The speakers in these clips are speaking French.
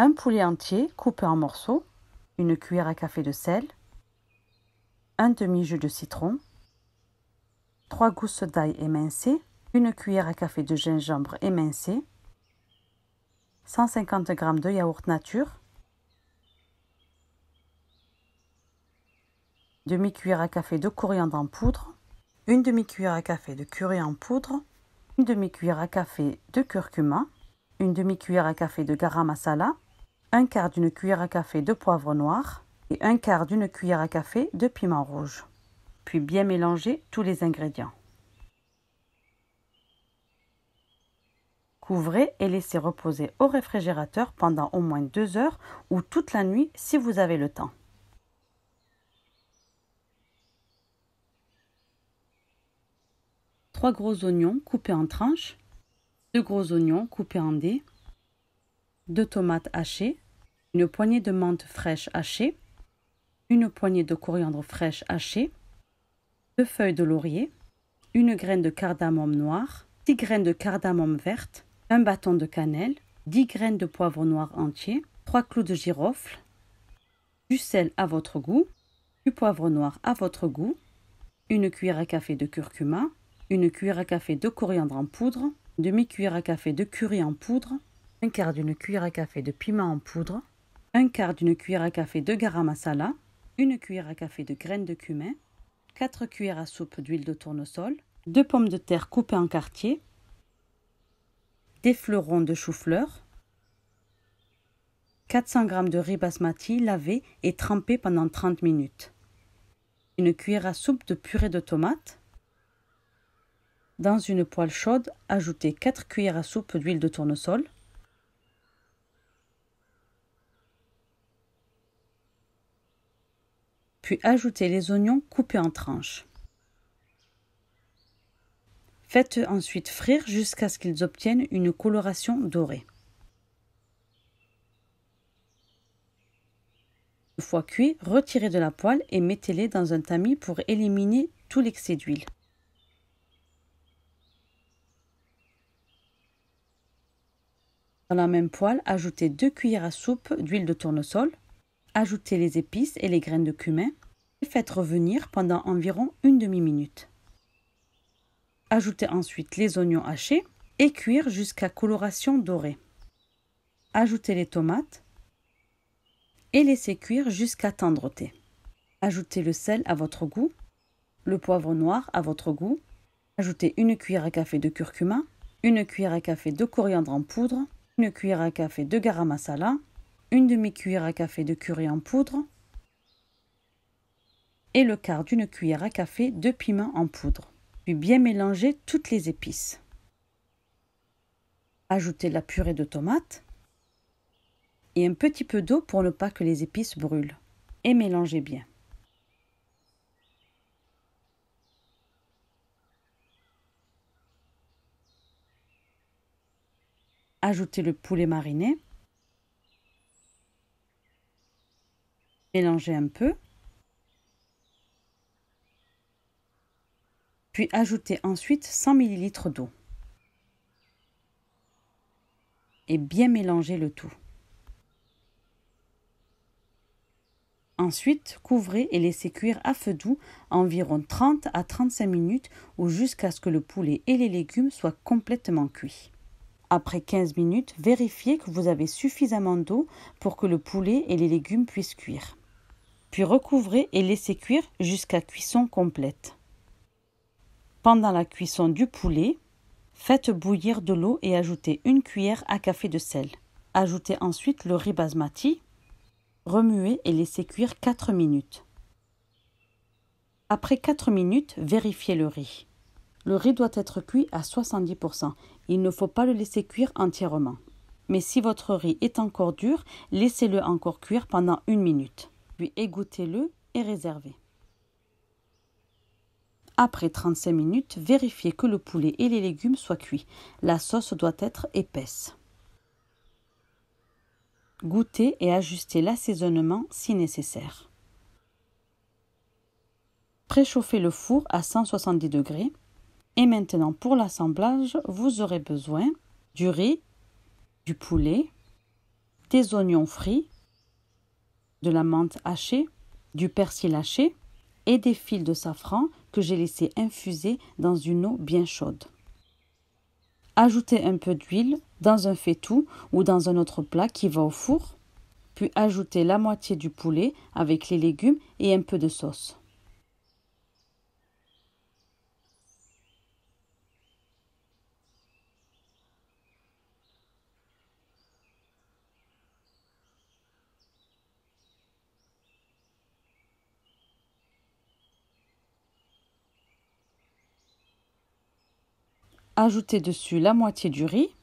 un poulet entier coupé en morceaux, une cuillère à café de sel, un demi-jus de citron, 3 gousses d'ail émincées, une cuillère à café de gingembre émincé, 150 g de yaourt nature, demi-cuillère à café de coriandre en poudre, une demi-cuillère à café de curry en poudre, une demi-cuillère à café de curcuma, une demi-cuillère à café de garam masala, un quart d'une cuillère à café de poivre noir et un quart d'une cuillère à café de piment rouge. Puis bien mélanger tous les ingrédients. Couvrez et laissez reposer au réfrigérateur pendant au moins 2 heures ou toute la nuit si vous avez le temps. Trois gros oignons coupés en tranches, 2 gros oignons coupés en dés, 2 tomates hachées, une poignée de menthe fraîche hachée, une poignée de coriandre fraîche hachée, 2 feuilles de laurier, une graine de cardamome noir, 10 graines de cardamome verte, un bâton de cannelle, 10 graines de poivre noir entier, 3 clous de girofle, du sel à votre goût, du poivre noir à votre goût, une cuillère à café de curcuma, une cuillère à café de coriandre en poudre, demi-cuillère à café de curry en poudre, un quart d'une cuillère à café de piment en poudre, un quart d'une cuillère à café de garam masala, une cuillère à café de graines de cumin, 4 cuillères à soupe d'huile de tournesol, 2 pommes de terre coupées en quartiers, des fleurons de chou-fleur, 400 g de riz basmati lavé et trempé pendant 30 minutes, une cuillère à soupe de purée de tomates. Dans une poêle chaude, ajoutez 4 cuillères à soupe d'huile de tournesol, puis ajoutez les oignons coupés en tranches. Faites ensuite frire jusqu'à ce qu'ils obtiennent une coloration dorée. Une fois cuits, retirez de la poêle et mettez-les dans un tamis pour éliminer tout l'excès d'huile. Dans la même poêle, ajoutez 2 cuillères à soupe d'huile de tournesol, ajoutez les épices et les graines de cumin et faites revenir pendant environ une demi-minute. Ajoutez ensuite les oignons hachés et cuire jusqu'à coloration dorée. Ajoutez les tomates et laissez cuire jusqu'à tendreté. Ajoutez le sel à votre goût, le poivre noir à votre goût. Ajoutez une cuillère à café de curcuma, une cuillère à café de coriandre en poudre, une cuillère à café de garam masala, une demi-cuillère à café de curry en poudre et le quart d'une cuillère à café de piment en poudre. Puis bien mélanger toutes les épices. Ajoutez la purée de tomates et un petit peu d'eau pour ne pas que les épices brûlent. Et mélangez bien. Ajoutez le poulet mariné. Mélangez un peu. Puis ajoutez ensuite 100 ml d'eau. Et bien mélanger le tout. Ensuite, couvrez et laissez cuire à feu doux environ 30 à 35 minutes ou jusqu'à ce que le poulet et les légumes soient complètement cuits. Après 15 minutes, vérifiez que vous avez suffisamment d'eau pour que le poulet et les légumes puissent cuire. Puis recouvrez et laissez cuire jusqu'à cuisson complète. Pendant la cuisson du poulet, faites bouillir de l'eau et ajoutez une cuillère à café de sel. Ajoutez ensuite le riz basmati. Remuez et laissez cuire 4 minutes. Après 4 minutes, vérifiez le riz. Le riz doit être cuit à 70%. Il ne faut pas le laisser cuire entièrement. Mais si votre riz est encore dur, laissez-le encore cuire pendant 1 minute. Puis égouttez-le et réservez. Après 35 minutes, vérifiez que le poulet et les légumes soient cuits. La sauce doit être épaisse. Goûtez et ajustez l'assaisonnement si nécessaire. Préchauffez le four à 170 degrés. Et maintenant, pour l'assemblage, vous aurez besoin du riz, du poulet, des oignons frits, de la menthe hachée, du persil haché et des fils de safran que j'ai laissé infuser dans une eau bien chaude. Ajoutez un peu d'huile dans un faitout ou dans un autre plat qui va au four, puis ajoutez la moitié du poulet avec les légumes et un peu de sauce. Ajoutez dessus la moitié du riz.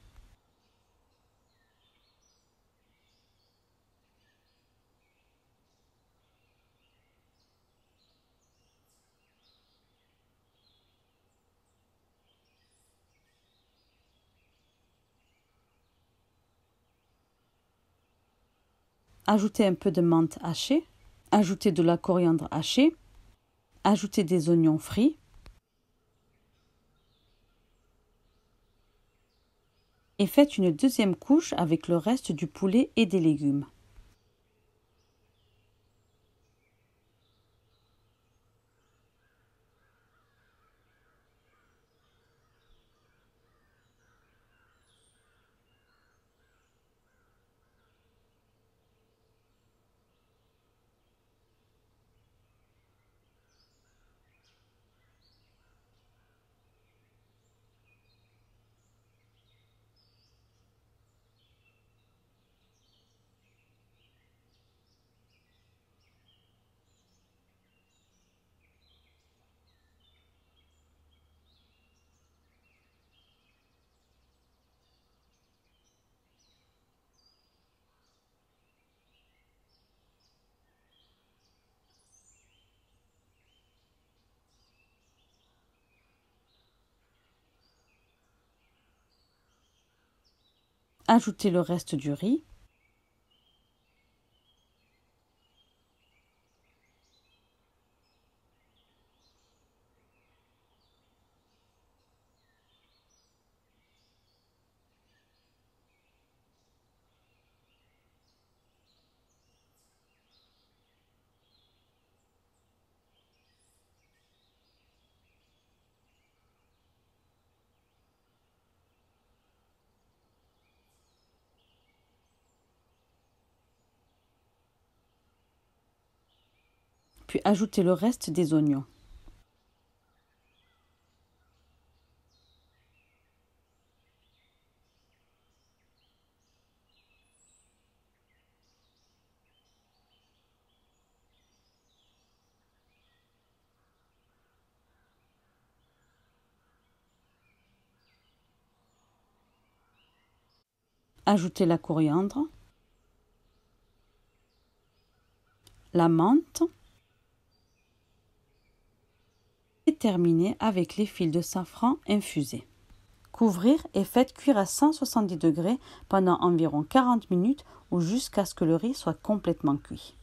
Ajoutez un peu de menthe hachée. Ajoutez de la coriandre hachée. Ajoutez des oignons frits. Et faites une deuxième couche avec le reste du poulet et des légumes. Ajoutez le reste du riz. Puis ajoutez le reste des oignons. Ajoutez la coriandre, la menthe et terminez avec les fils de safran infusés. Couvrir et faites cuire à 170 degrés pendant environ 40 minutes ou jusqu'à ce que le riz soit complètement cuit.